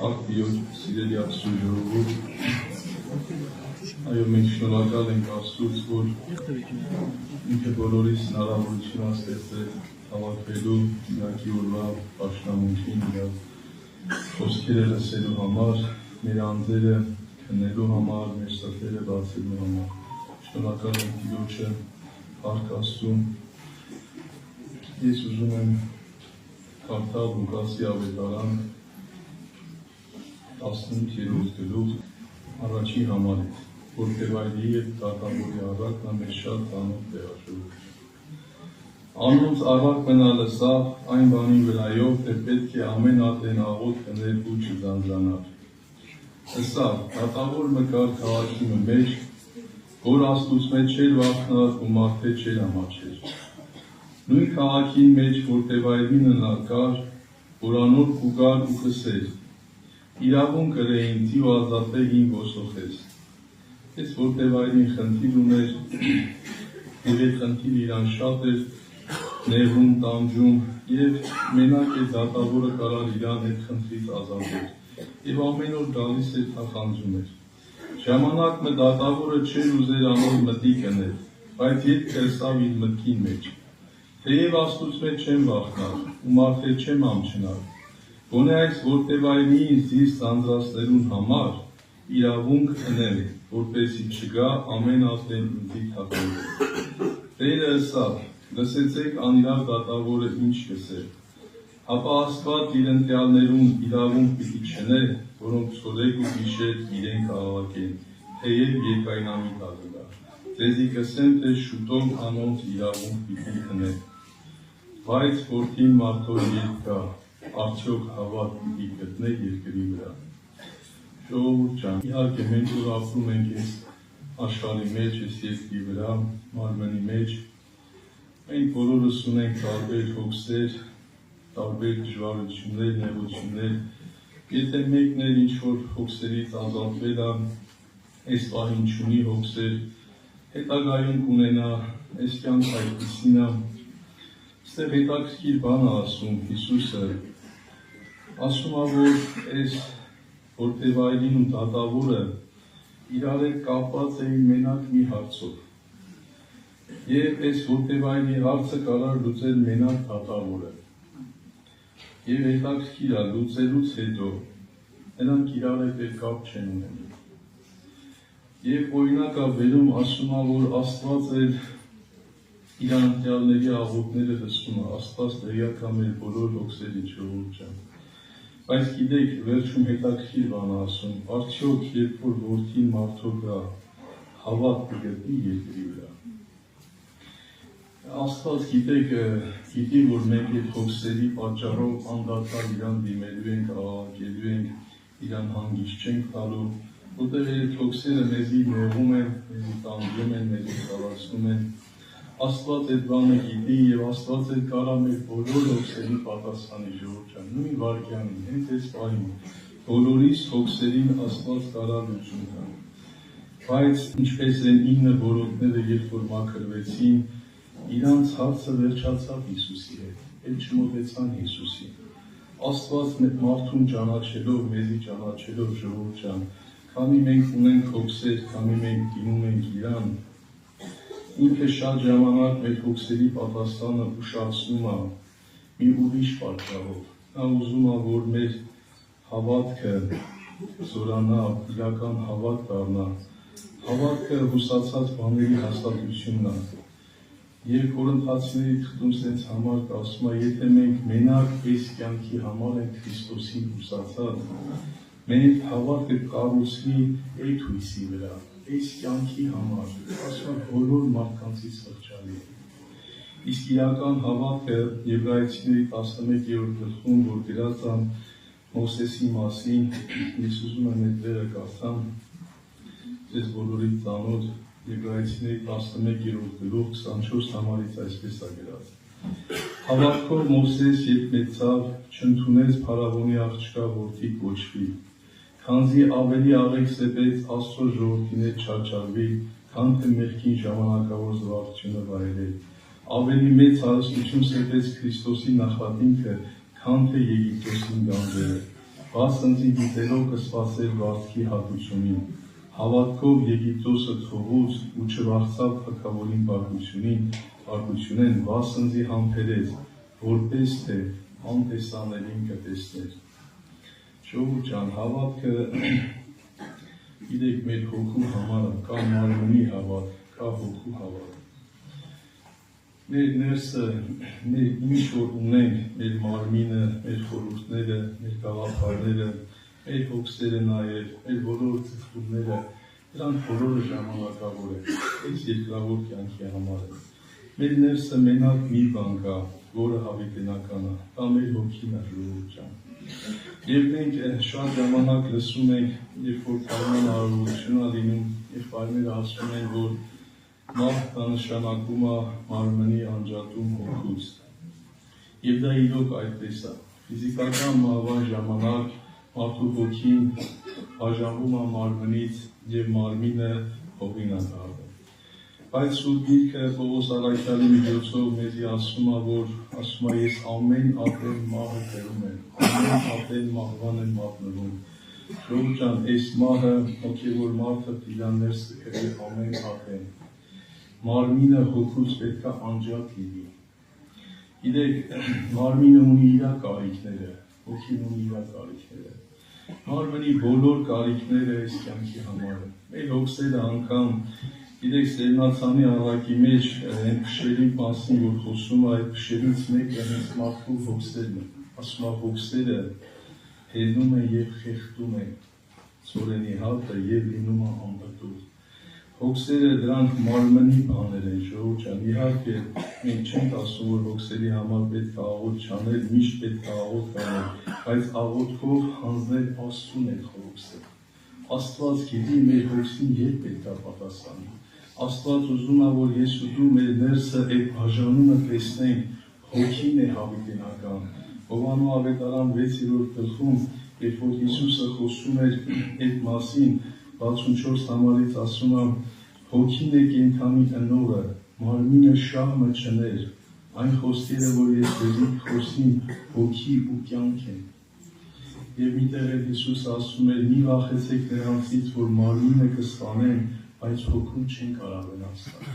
Ակտիոջ սիրելի Աստծո ժողովուրդ, այո, մենք շնորհակալ ենք Աստծուց, որ ինքը բոլորիս հնարավորություն ստեղծել հավաքվելու Կիրակի օրվա պաշտամունքին, իր խոսքերը լսելու համար, մեր անձերը քննելու համար, մեր սրտերը բացելու համար։ Շնորհակալ ենք Տիրոջը, Փառք Աստծուն։ Ես ուզում եմ կարդալ Լուկասի ավետարան 18-րդ գլուխ առաջին համարից, որ Տերվայրի և դատավորի առակն ամեն շատ տանող տեղաշորում։ Անոնց առակ մնա լսավ այն բանի վրայով, թե պետք է ամեն ատեն աղոտ կներ ու չձանձրանար։ Լսավ, դատավոր մկար քաղաքի մեջ, որ Աստուծո մեջ չէր վախնար ու մարդե չէր ամաչեր։ Նույն քաղաքին մեջ, որ Տերվայրին նկար, որ անոր կուգար ու կսեր, իրավունք կրեին թի ու ազատեին ոսոխես։ Ես որ Տերվայրին խնդիր ուներ, և այդ խնդիր իրան շատ էր նեղում, տանջում, և մենակ է դատավորը կարար իրան այդ խնդրից ազատել, և ամեն օր գալիս էր թախանձում էր։ Ժամանակ մը դատավորը չէր ուզեր անոր մտի կներ, բայց ետ կրսավ իր մտքին մեջ։ Թեև Աստուծո մեջ չեմ վախնար, ու մարդե չեմ ամչնար, գոնե այս որ Տերվայրի ինձ ձանձրացնելուն համար իրավունք ընեմ, որպեսզի չգա ամեն ատեն ինձի թականձել։ Տերը ըսավ, լսեցեք անիրավ դատավորը ինչ կսեր, ապա Աստված իր ընտրյալներուն իրավունք պիտի չնե, որոնք ցորեկ ու գիշեր իրեն կհավաքեն, թեև երկայնամիտ ալնա։ Ձեզի կսեմ, թե շուտով անոնց իրավունք պիտի ընե։ Բայց որդին մարդով երբ գա, արդյոք հավատ պիտի գտնե երկրի վրա։ Ժողովուրդ ջան, իհարկե մենք որ ապրում ենք այս աշխարհի մեջ, այս երկրի վրա, մարմնի մեջ, մենք բոլորս ունենք տարբեր հոգսեր, տարբեր դժվարություններ, նեղություններ։ Եթե մեկն էլ ինչ-որ հոգսերից ազատվել է, այս պահին չունի հոգսեր, հետագայում կունենա, այս կյանք այդպիսին է։ Այստեղ հետաքրքիր բան է ասում Հիսուսը, ասում է, որ այս որ Տերվայրին ու դատավորը իրար հետ կապված էին մենակ մի հարցով։ Եվ այս որ Տերվայրի հարցը կարար լուծել մենակ դատավորը։ Եվ հետաքրքիր է լուծելուց հետո նրանք իրար հետ կապ չեն ունենում։ Եվ օրինակ է վերում ասում է, որ Աստված էլ իր ընտրյալների աղոթքները լսում է, Աստված տեղյակ է մեր բոլոր հոգսերի, ժողովուրդ ջան։ Բայց գիտեք, վերջում հետաքրքիր բան է ասում, արդյոք երբ որ որդին մարդով գա, հավատ կգտնի երկրի վրա։ Աստված գիտեք, գիտի, որ մենք այդ հոգսերի պատճառով անդադար իրան դիմելու ենք, աղաղակելու ենք, իրան հանգիստ չենք տալու, որտեղ այդ հոգսերը մեզի նեղում են, մեզի տանջում են, մեզի խալացնում են։ Աստված այդ բանը գիտի և Աստված էլ կարա մեր բոլոր հոգսերի պատասխանի, ժողովուրդ ջան, նույն վայրկյանին, հենց այս պահին, բոլորիս հոգսերին Աստված կարա լուծում տա։ Բայց ինչպես են 9 բորոտները, երբ որ մաքրվեցին, իրանց հարցը վերջացավ Հիսուսի հետ, էլ չմոտեցան Հիսուսին։ Աստված մարդուն ճանաչելով, մեզի ճանաչելով, ժողովուրդ ջան, քանի մենք ունենք հոգսեր, քանի մենք դիմում ենք իրան, ինքը շատ ժամանակ մեր հոգսերի պատասխանը ուշացնում է մի ուրիշ պատճառով։ Նա ուզում է, որ մեր հավատքը զորանա, իրական հավատ դառնա։ Հավատքը հուսացած բաների հաստատությունն է։ Եվ Կորինթացիների թղթում սենց համար ասում է, եթե մենք մենակ այս կյանքի համար ենք Քրիստոսին հուսացած, մենք հավատքը կառուցվի այդ հույսի վրա, այս կյանքի համար, ասում է բոլոր մարդկանցից խղճալի է։ Իսկ իրական հավատքը Եբրայեցիների 11-րդ գլխում, որ գրած է Մովսեսի մասին, ես ուզում եմ այդ վերը կարդամ, ձեզ բոլորի ծանոթ Եբրայեցիների 11-րդ գլուխ 24 համարից այսպես է գրած. Հավատքով Մովսես երբ մեծավ, չընդունեց փարավոնի աղջկա որդի կոչվի, քանզի ավելի աղեկ սեպեց Աստծո ժողովրդի հետ չարչարվի, քան թե մեղքին ժամանակավոր զվարճությունը վայելել, ավելի մեծ հարստություն սեպեց Քրիստոսի նախատինքը, քան թե Եգիպտոսին գանձերը, Վասնձի գիտելով կսպասեր վարձքի հատուցումին, հավատքով Եգիպտոսը թողուց ու չվարձավ թագավորին բարկությունեն, վասնձի համբերեց, որպես թե անտեսանելին կտեսներ։ Ժողովուրդ ջան, հավատքը գիտեք մեր հոգու համար կա մարմնի հավատ, կա հոգու հավատ։ Մեր ներսը, մեր ինչ որ ունենք, մեր մարմինը, մեր խորհուրդները, մեր գաղափարները, մեր հոգսերը նաև, մեր բոլոր ծխտումները, դրանք բոլորը ժամանակավոր են, այս երկրավոր կյանքի համար է։ Մեր ներսը մենակ մի բան կա, որը հավիտենական է, դա մեր հոգին է, ժողովուրդ ջան։ Եվ մենք շատ ժամանակ լսում ենք, երբ որ կայման արարողություն է լինում, երբ այլները ասում են, որ մարդը նշանակում է մարմնի անջատում հոգուց։ Եվ դա իրոք այդպես է։ Ֆիզիկական մահվան ժամանակ մարդու հոգին բաժանվում է մարմնից և մարմինը հողին է դառնում։ Բայց Սուրբ Գիրքը Պողոս առաքյալի միջոցով մեզի ասում է, որ ասում է ես ամեն ատեն մահը կերում եմ, ամեն ատեն մահվան եմ մատնվում։ Ժողովուրդ ջան, այս մահը հոգևոր մարդը տիրաններ սկրի ամեն ատեն։ Մարմինը հոգուց պետք է անջատ լինի։ Գիտեք, մարմինը ունի իր կարիքները, հոգին ունի իր կարիքները։ Մարմնի բոլոր կարիքները այս կյանքի համար են։ Մեր հոգսերը անգամ, գիտեք, Սերնացանի առակի մեջ այն փշերի մասին, որ խոսում է, այդ փշերից մեկը հենց մարդու հոգսերն են։ Ասում է հոգսերը հելնում են և խեղդում են ծորենի հատը և լինում է անպտուղ։ Հոգսերը դրանք մարմնի բաներ են, ժողովուրդ ջան, իհարկե մենք չենք ասում, որ հոգսերի համար պետք է աղոթ չանել, միշտ պետք է աղոթ անել, բայց աղոթքով հանձնել Աստծուն այդ հոգսը։ Աստված գիտի մեր հոգսին երբ պետք է պատասխանի։ Աստված ուզում է, որ ես ու դու մեր ներսը այդ բաժանումը տեսնենք, հոգին է հավիտենական։ Հովհաննես ավետարան 6-րդ գլխում, երբ որ Հիսուսը խոսում էր այդ մասին, 64 համարից ասում է, հոգին է կենդանի ընողը, մարմինը շահմը չներ, այն խոսքերը, որ ես ձեզի խոսիմ, հոգի ու կյանք են։ Եվ միտեղ էլ Հիսուս ասում էր, մի վախեցեք նրանցից, որ մարմինը կսպանեն, բայց հոգուն չեն կարող վնասել։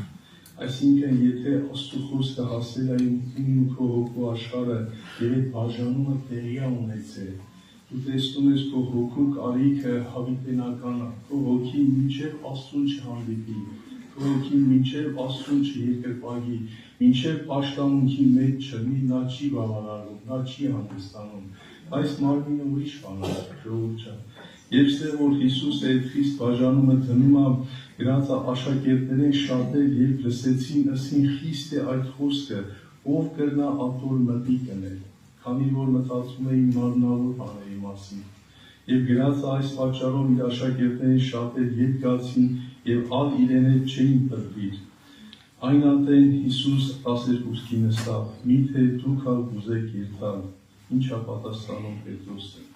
Այսինքն, եթե Աստծո խոսքը հասել է իմ ու քո հոգու աշխարհը եւ այդ բաժանումը տեղի է ունեցել, դու տեսնում ես քո հոգու կարիքը հավիտենական է, քո հոգին մինչև Աստծուն չհանդիպի, քո հոգին մինչև Աստծուն չերկրպագի, մինչև պաշտամունքի մեջ չլինի, նա չի բավարարվում, նա չի հանգստանում, բայց մարմինը ուրիշ բան է, ժողովուրդ ջան։ Եվ ստեղ որ Հիսուսը այդ խիստ բաժանումը դնում է, գրած է աշակերտներին շատեր, երբ լսեցին, ասին խիստ է այդ խոսքը, ով կրնա ատոր մտի կնել, քանի որ մտածում էին մարմնավոր բաների մասին։ Եվ գրած է այս պատճառով իր աշակերտներին շատեր ետ գացին և ալ իրեն հետ չէին տրվիր։ Այն ատեն Հիսուս 12-ին նստավ, միթե դուք ալ կուզեք երթալ, ինչ է պատասխանում Պետրոսը։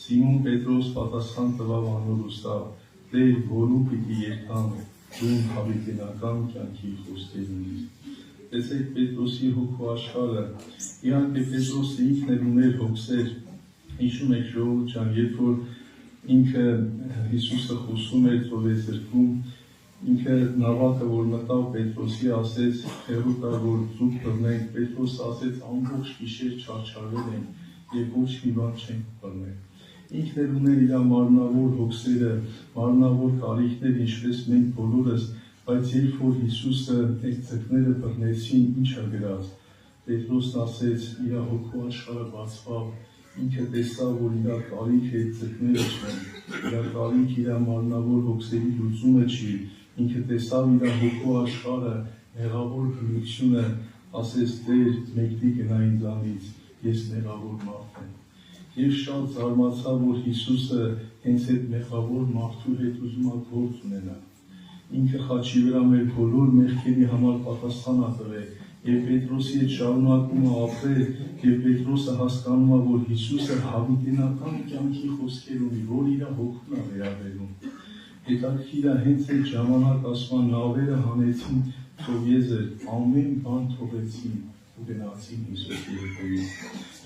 Սիմոն Պետրոս պատասխան տվավ անոր ուստավ, Տեր, որու պիտի երթամ, դու հավիտենական կյանքի խոսքեր ունիս։ Տեսեք Պետրոսի հոգու աշխարհը, իհարկե Պետրոսը ինքն էլ ուներ հոգսեր, հիշում եք ժողովուրդ ջան, երբ որ ինքը Հիսուսը խոսում էր ծովեզրքում, ինքը նավակը որ մտավ Պետրոսի ասեց, հեռու տար որ ձուկ բռնենք, Պետրոսը ասեց ամբողջ գիշեր չարչարվել ենք և ոչ մի բան չենք բռնել։ Ինքն էլ ուներ իր մարմնավոր հոգսերը, մարմնավոր կարիքներ, ինչպես մենք բոլորս, բայց երբ որ Հիսուսը այդ ձկները բռնեցին, ինչ է գրած, Պետրոսն ասեց, իր հոգու աշխարհը բացվավ, ինքը տեսավ, որ իր կարիքը այդ ձկները չեն, իր կարիքը իր մարմնավոր հոգսերի լուծումը չի, ինքը տեսավ իր հոգու աշխարհը, մեղավոր հնությունը, ասեց, Տեր, մեկնի գնա ինձանից, ես մեղավոր մարդ եմ։ Եվ շատ զարմացավ, որ Հիսուսը հենց այդ մեղավոր մարդու հետ ուզում է գործ ունենա։ Ինքը խաչի վրա մեր բոլոր մեղքերի համար պատասխան է տվել, և Պետրոսի հետ շարունակում է ապրել, և Պետրոսը հասկանում է, որ Հիսուսը հավիտենական կյանքի խոսքեր ունի, որ իր հոգուն է վերաբերում։ Հետաքրքիր է, հենց այդ ժամանակ ասում է, նավերը հանեցին ծովեզր, ամեն բան թողեցին, ու գնացին Հիսուսի հետևից։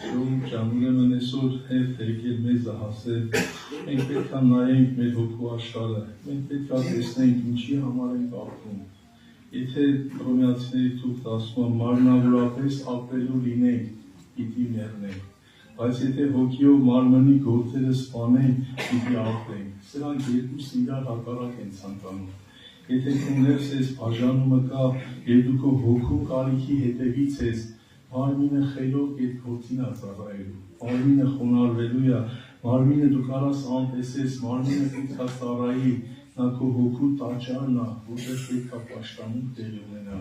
Ժողովուրդ ջան, ուրեմն այսօր հետ եկել մեզ հասել, մենք պետք է նայենք մեր հոգու աշխարհը, մենք պետք է տեսնենք ինչի համար ենք ապրում։ Եթե Հռոմեացիների թուղթը ասում է մարմնավորապես ապրելու լինենք, պիտի մեռնենք, բայց եթե հոգիով մարմնի գործերը սպանենք, պիտի ապրենք։ Սրանք երկուսն իրար հակառակ են ցանկանում։ Եթե քո ներս ես բաժանումը կա, եւ դու քո հոգու կարիքի հետևից ես, մարմինը խելոք այդ գործին է ծառայելու, մարմինը խոնարհվելու է, մարմինը դու կարաս անտեսես, մարմինը պետք է ծառայի, նա քո հոգու տաճարն է, որտեղ պետք է պաշտամունք տեղի ունենա։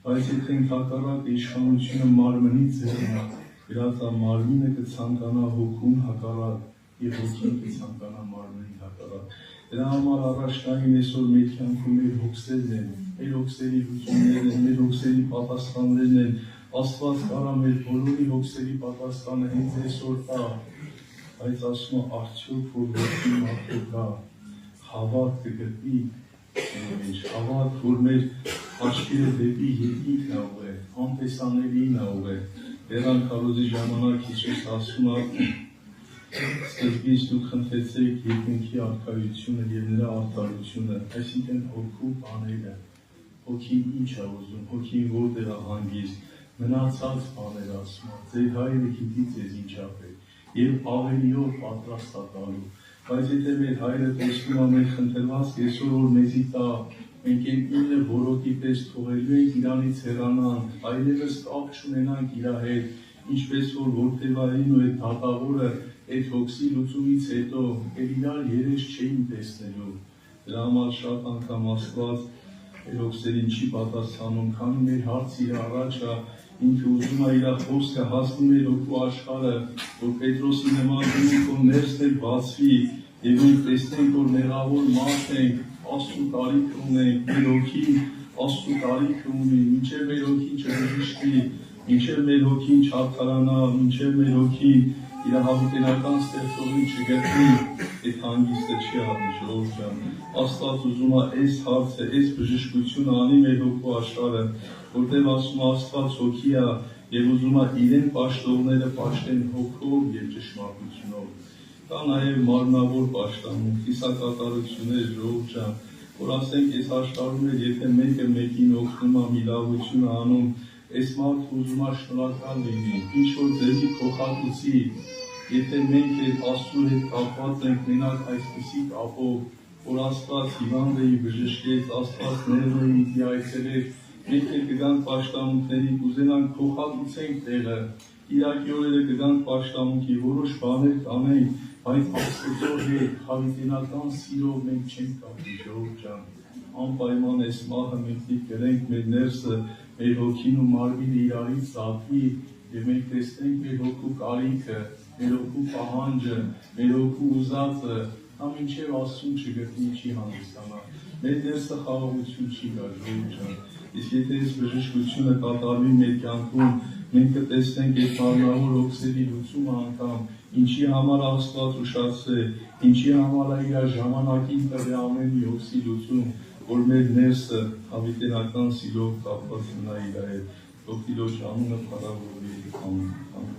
Բայց եթե հակառակ իշխանությունը մարմնի ձեռն է, դրա մարմինը կցանկանա հոգուն հակառակ եւ հոգին կցանկանա մարմնին հակառակ։ Դրա համար առաջնային այսօր մեր կյանքում մեր հոգսերն են, մեր հոգսերի լուծումներն են, մեր հոգսերի պատասխաններն են։ Աստված կարա մեր բոլորի հոգսերի պատասխանը հենց այսօր տա, բայց ասում է արդյոք որ որդի մարդու կա, հավատ կգտնի մեր հավատ, որ մեր աչքերը դեպի երկինքն է ուղղել, անտեսանելին է ուղղել։ Բերան քարոզի ժամանակ Հիսուս ասում է սկզբից դուք խնդրեցեք երկնքի արքայությունը եւ նրա արդարությունը, այսինքն հոգու բաները, հոգին ինչ է ուզում, հոգին որտեղ է հանգիստ, մնացած բաներ ասում է, ձեր հայրը գիտի ձեզ ինչ է պետք եւ ավելիով պատրաստ է տալու, բայց եթե մեր հայրը տեսնում է մեր խնդրվածք այսօր որ մեզի տա, մենք այն ինը որոտի պես թողելու ենք իրանից հեռանան, այլևս կապ չունենանք իր հետ, ինչպես որ որդեվային ու այդ դատավորը այդ հոգսի լուծումից հետո էլ իրար երես չէին տեսնելու։ Դրա համար շատ անգամ Աստված այդ հոգսերին չի պատասխանում, քանի մեր հարցը իր առաջ է, ինքը ուզում է իր խոսքը հասնի մեր հոգու աշխարհը, որ Պետրոսի նման դու ներսն էլ բացվի եւ մենք տեսնենք, որ մեղավոր մարդ ենք, Աստծո տարիք ունենք, մեր հոգին Աստծո տարիք ունի, մինչև մեր հոգին չբժշկի, մինչև մեր հոգին չարթարանա, մինչև մեր հոգին իր հավիտենական ստեղծողին չգտնի, այդ հանգիստը չի առնի, ժողովուրդ ջան։ Աստված ուզում է այս հարցը, այս բժշկությունը անի մեր հոգու աշխարհը, որտեղ ասում է Աստված հոգի է եւ ուզում է իրեն պաշտողները պաշտեն հոգով եւ ճշմարտությունով։ Կա նաեւ մարմնավոր պաշտամունք, կիսակատարություններ, ժողովուրդ ջան, որ ասենք այս աշխարհում էլ եթե մեկը մեկին օգնում է մի լավություն անում, այս մարդը ուզում է շնորհակալ լինի, ինչ որ ձեզի փոխհատուցի, եթե մենք այդ Աստծո հետ կապված ենք մենակ այսպիսի կապով, որ Աստված հիվանդը բժշկեց, Աստված ներողի դիայցելեց, մենք էլ կգանք պաշտամունքների, կուզենանք փոխհատուցենք տեղը, Կիրակի օրերը կգանք պաշտամունքի, որոշ բաներ կանենք, բայց Աստծո հետ հավիտենական սիրով մենք չենք կապի, ժողովուրդ ջան, անպայման այս մահը մենք կրենք մեր ներսը, մեր հոգին ու մարմինը իրարից զատվի եւ մենք տեսնենք մեր հոգու կարիքը, մեր հոգու պահանջը, մեր հոգու ուզածը, նա մինչև Աստծուն չգտնի չի հանդիսանա։ Մեր ներսը խաղաղություն չի գա, ժողովուրդ ջան։ Իսկ եթե այս բժշկությունը կատարվի մեր կյանքում, մենք կտեսնենք այդ մարմնավոր հոգսերի լուծումը անգամ, ինչի համար Աստված ուշացրել, ինչի համար է իր ժամանակին տվել ամեն մի հոգսի լուծում, որ մեր ներսը հավիտենական սիրով կապված մնա իր հետ, թող Տիրոջ անունը փառավորվի։ Ամեն։